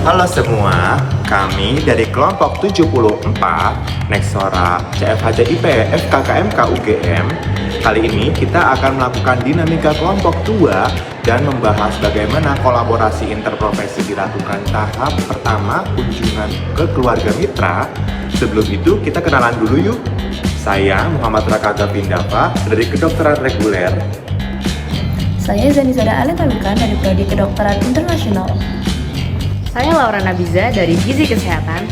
Halo semua, kami dari kelompok 74 Nexora CFHJIP FKKMK UGM. Kali ini kita akan melakukan dinamika kelompok 2 dan membahas bagaimana kolaborasi interprofesi dilakukan tahap pertama kunjungan ke keluarga mitra. Sebelum itu kita kenalan dulu yuk. Saya Muhammad Raka Gavindava dari Kedokteran Reguler. Saya Zanizada Aletalukan dari Prodi Kedokteran Internasional. Saya Laura Nabiza dari Gizi Kesehatan.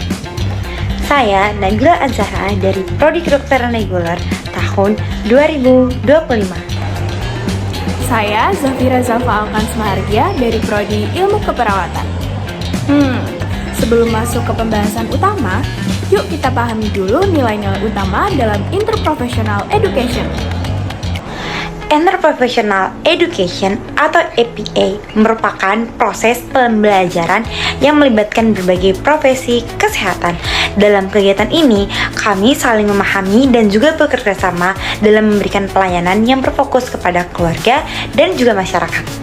Saya Nabila Azhara dari Prodi Kedokteran Reguler tahun 2025. Saya Zafira Zafa Alkan Sumahargia dari Prodi Ilmu Keperawatan. Sebelum masuk ke pembahasan utama, yuk kita pahami dulu nilai-nilai utama dalam Interprofessional Education. Interprofessional Education atau EPA merupakan proses pembelajaran yang melibatkan berbagai profesi kesehatan. Dalam kegiatan ini, kami saling memahami dan juga bekerja sama dalam memberikan pelayanan yang berfokus kepada keluarga dan juga masyarakat.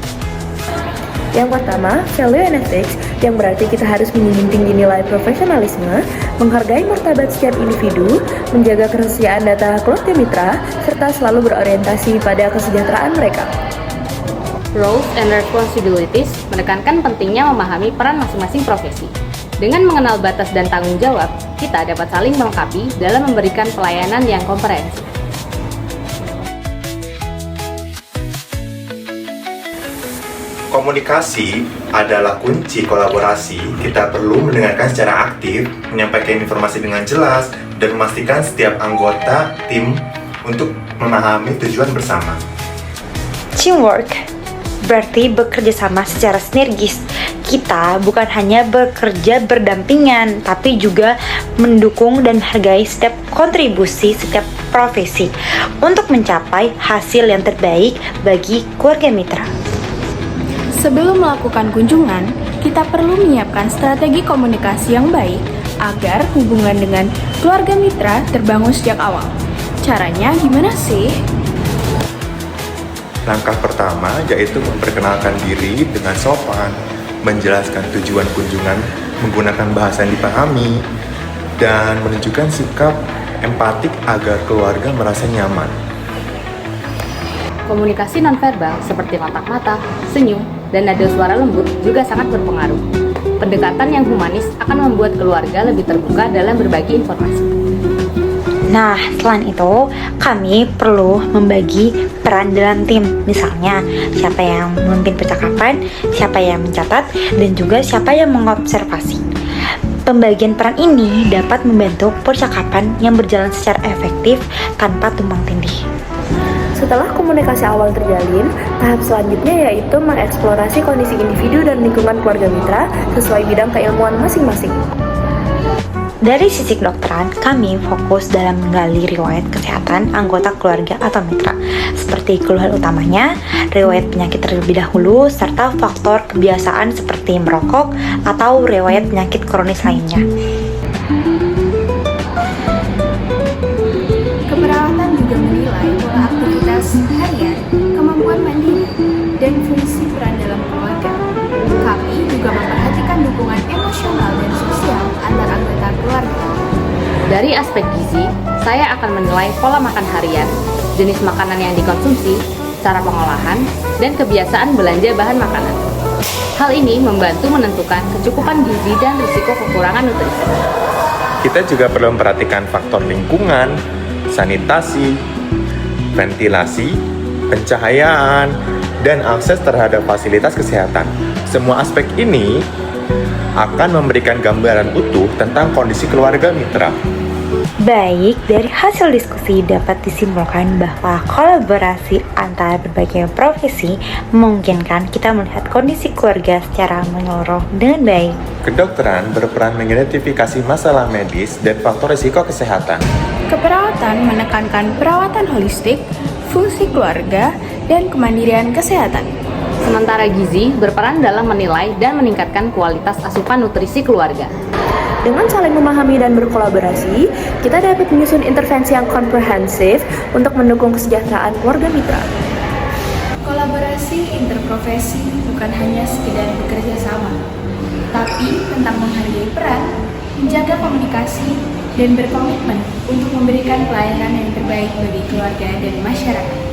Yang pertama, value and ethics, yang berarti kita harus menjunjung tinggi nilai profesionalisme, menghargai martabat setiap individu, menjaga kerahasiaan data keluarga mitra, serta selalu berorientasi pada kesejahteraan mereka. Roles and responsibilities menekankan pentingnya memahami peran masing-masing profesi. Dengan mengenal batas dan tanggung jawab, kita dapat saling melengkapi dalam memberikan pelayanan yang komprehensif. Komunikasi adalah kunci kolaborasi. Kita perlu mendengarkan secara aktif, menyampaikan informasi dengan jelas, dan memastikan setiap anggota tim untuk memahami tujuan bersama. Teamwork berarti bekerja sama secara sinergis. Kita bukan hanya bekerja berdampingan, tapi juga mendukung dan menghargai setiap kontribusi setiap profesi untuk mencapai hasil yang terbaik bagi keluarga mitra. Sebelum melakukan kunjungan, kita perlu menyiapkan strategi komunikasi yang baik agar hubungan dengan keluarga mitra terbangun sejak awal. Caranya gimana sih? Langkah pertama yaitu memperkenalkan diri dengan sopan, menjelaskan tujuan kunjungan menggunakan bahasa yang dipahami, dan menunjukkan sikap empatik agar keluarga merasa nyaman. Komunikasi nonverbal seperti kontak mata, senyum, dan nada suara lembut juga sangat berpengaruh. Pendekatan yang humanis akan membuat keluarga lebih terbuka dalam berbagi informasi. Nah, selain itu, kami perlu membagi peran dalam tim. Misalnya, siapa yang memimpin percakapan, siapa yang mencatat, dan juga siapa yang mengobservasi. Pembagian peran ini dapat membantu percakapan yang berjalan secara efektif tanpa tumpang tindih. Setelah komunikasi awal terjalin, tahap selanjutnya yaitu mengeksplorasi kondisi individu dan lingkungan keluarga mitra sesuai bidang keilmuan masing-masing. Dari sisi kedokteran, kami fokus dalam menggali riwayat kesehatan anggota keluarga atau mitra, seperti keluhan utamanya, riwayat penyakit terlebih dahulu, serta faktor kebiasaan seperti merokok atau riwayat penyakit kronis lainnya. Keperawatan juga menilai pola aktivitas harian, kemampuan mandiri, dan fungsi peran dalam keluarga. Kami juga memperhatikan dukungan emosional dan sosial antar anggota keluarga. Dari aspek gizi, saya akan menilai pola makan harian, jenis makanan yang dikonsumsi, cara pengolahan, dan kebiasaan belanja bahan makanan. Hal ini membantu menentukan kecukupan gizi dan risiko kekurangan nutrisi. Kita juga perlu memperhatikan faktor lingkungan, sanitasi, ventilasi, pencahayaan, dan akses terhadap fasilitas kesehatan. Semua aspek ini akan memberikan gambaran utuh tentang kondisi keluarga mitra. Baik, dari hasil diskusi dapat disimpulkan bahwa kolaborasi antara berbagai profesi memungkinkan kita melihat kondisi keluarga secara menyeluruh dengan baik. Kedokteran berperan mengidentifikasi masalah medis dan faktor risiko kesehatan. Keperawatan menekankan perawatan holistik, fungsi keluarga, dan kemandirian kesehatan. Sementara gizi berperan dalam menilai dan meningkatkan kualitas asupan nutrisi keluarga. Dengan saling memahami dan berkolaborasi, kita dapat menyusun intervensi yang komprehensif untuk mendukung kesejahteraan keluarga mitra. Kolaborasi Komunikasi interprofesi bukan hanya sekedar bekerja sama, tapi tentang menghargai peran, menjaga komunikasi, dan berkomitmen untuk memberikan pelayanan yang terbaik bagi keluarga dan masyarakat.